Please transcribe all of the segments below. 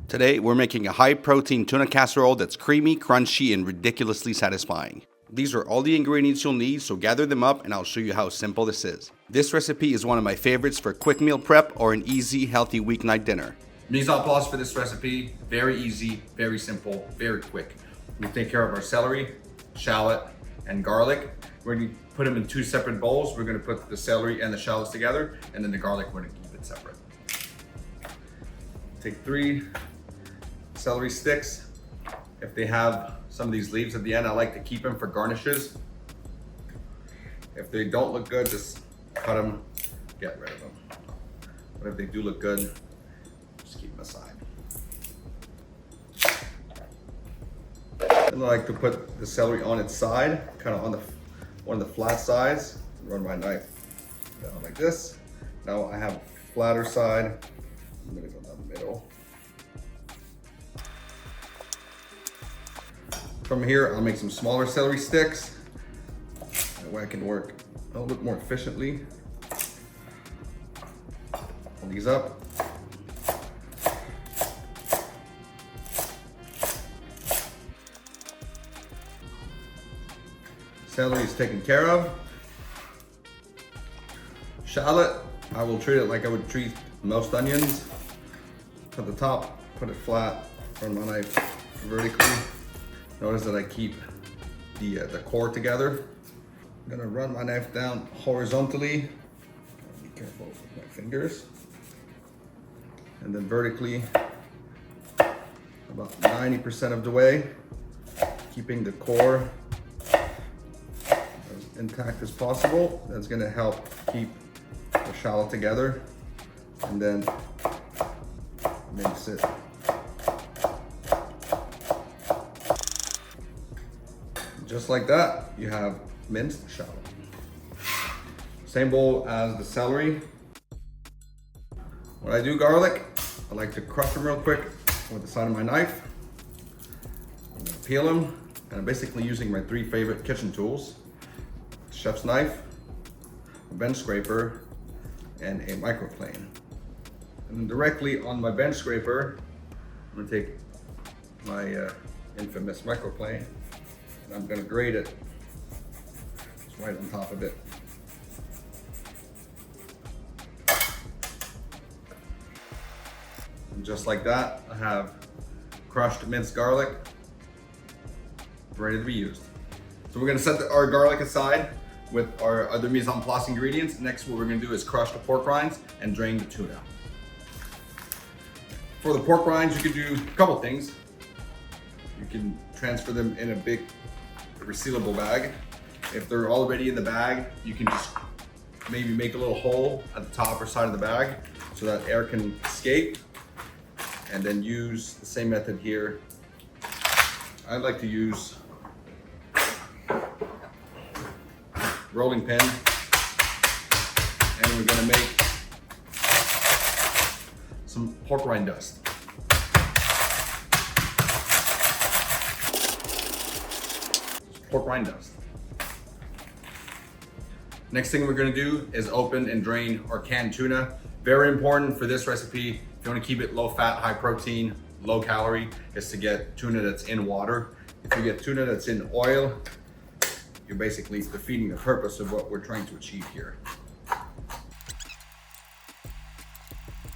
Today, we're making a high-protein tuna casserole that's creamy, crunchy, and ridiculously satisfying. These are all the ingredients you'll need, so gather them up and I'll show you how simple this is. This recipe is one of my favorites for quick meal prep or an easy, healthy weeknight dinner. Mise En Place for this recipe, very easy, very simple, very quick. We take care of our celery, shallot, and garlic. We're gonna put them in two separate bowls. We're gonna put the celery and the shallots together, and then the garlic, we're gonna keep it separate. Take 3 celery sticks. If they have some of these leaves at the end, I like to keep them for garnishes. If they don't look good, just cut them, get rid of them. But if they do look good, just keep them aside. And I like to put the celery on its side, kind of on one of the flat sides. Run my knife down like this. Now I have a flatter side. I'm gonna go down the middle. From here, I'll make some smaller celery sticks. That way I can work a little bit more efficiently. Pull these up. Celery is taken care of. Shallot, I will treat it like I would treat most onions. At the top, put it flat, run my knife vertically. Notice that I keep the core together. I'm gonna run my knife down horizontally. Be careful with my fingers. And then vertically, about 90% of the way, keeping the core as intact as possible. That's gonna help keep the shallot together, and then makes it just like that. You have minced shallot. Same bowl as the celery. When I do garlic, I like to crush them real quick with the side of my knife. I'm gonna peel them, and I'm basically using my 3 favorite kitchen tools: chef's knife, a bench scraper, and a microplane. And then directly on my bench scraper, I'm gonna take my infamous microplane, and I'm gonna grate it just right on top of it. And just like that, I have crushed minced garlic ready to be used. So we're gonna set our garlic aside with our other Mise En Place ingredients. Next, what we're gonna do is crush the pork rinds and drain the tuna. For the pork rinds, you can do a couple things. You can transfer them in a big resealable bag. If they're already in the bag, you can just maybe make a little hole at the top or side of the bag so that air can escape, and then use the same method here. I like to use rolling pin, and we're gonna make some pork rind dust. Pork rind dust. Next thing we're gonna do is open and drain our canned tuna. Very important for this recipe, if you wanna keep it low fat, high protein, low calorie, is to get tuna that's in water. If you get tuna that's in oil, you're basically defeating the purpose of what we're trying to achieve here.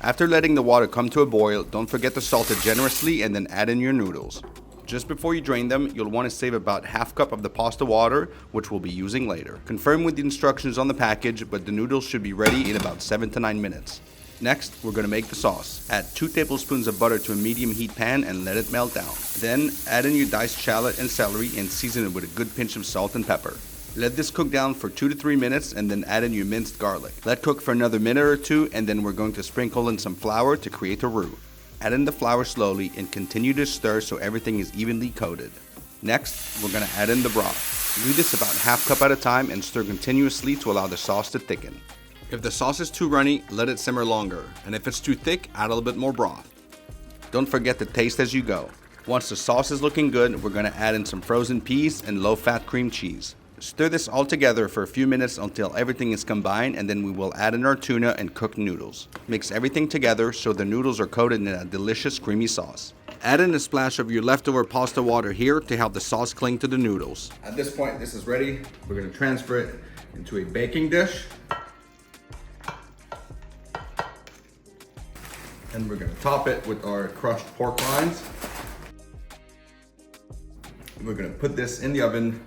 After letting the water come to a boil, don't forget to salt it generously and then add in your noodles. Just before you drain them, you'll want to save about ½ cup of the pasta water, which we'll be using later. Confirm with the instructions on the package, but the noodles should be ready in about 7 to 9 minutes. Next, we're going to make the sauce. Add 2 tablespoons of butter to a medium heat pan and let it melt down. Then, add in your diced shallot and celery and season it with a good pinch of salt and pepper. Let this cook down for 2 to 3 minutes and then add in your minced garlic. Let cook for another minute or 2, and then we're going to sprinkle in some flour to create a roux. Add in the flour slowly and continue to stir so everything is evenly coated. Next, we're going to add in the broth. Do this about ½ cup at a time and stir continuously to allow the sauce to thicken. If the sauce is too runny, let it simmer longer, and if it's too thick, add a little bit more broth. Don't forget to taste as you go. Once the sauce is looking good, we're going to add in some frozen peas and low-fat cream cheese. Stir this all together for a few minutes until everything is combined, and then we will add in our tuna and cooked noodles. Mix everything together so the noodles are coated in a delicious creamy sauce. Add in a splash of your leftover pasta water here to help the sauce cling to the noodles. At this point, this is ready. We're gonna transfer it into a baking dish. And we're gonna top it with our crushed pork rinds. We're gonna put this in the oven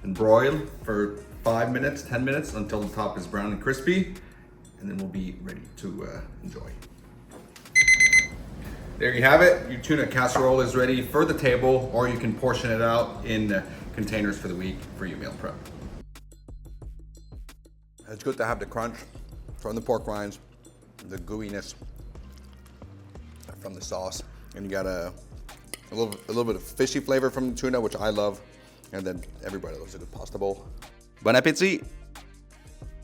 and broil for 5 minutes, 10 minutes until the top is brown and crispy, and then we'll be ready to enjoy. There you have it. Your tuna casserole is ready for the table, or you can portion it out in containers for the week for your meal prep. It's good to have the crunch from the pork rinds, the gooiness from the sauce, and you got a little bit of fishy flavor from the tuna, which I love. And then everybody loves a good pasta bowl. Bon appétit!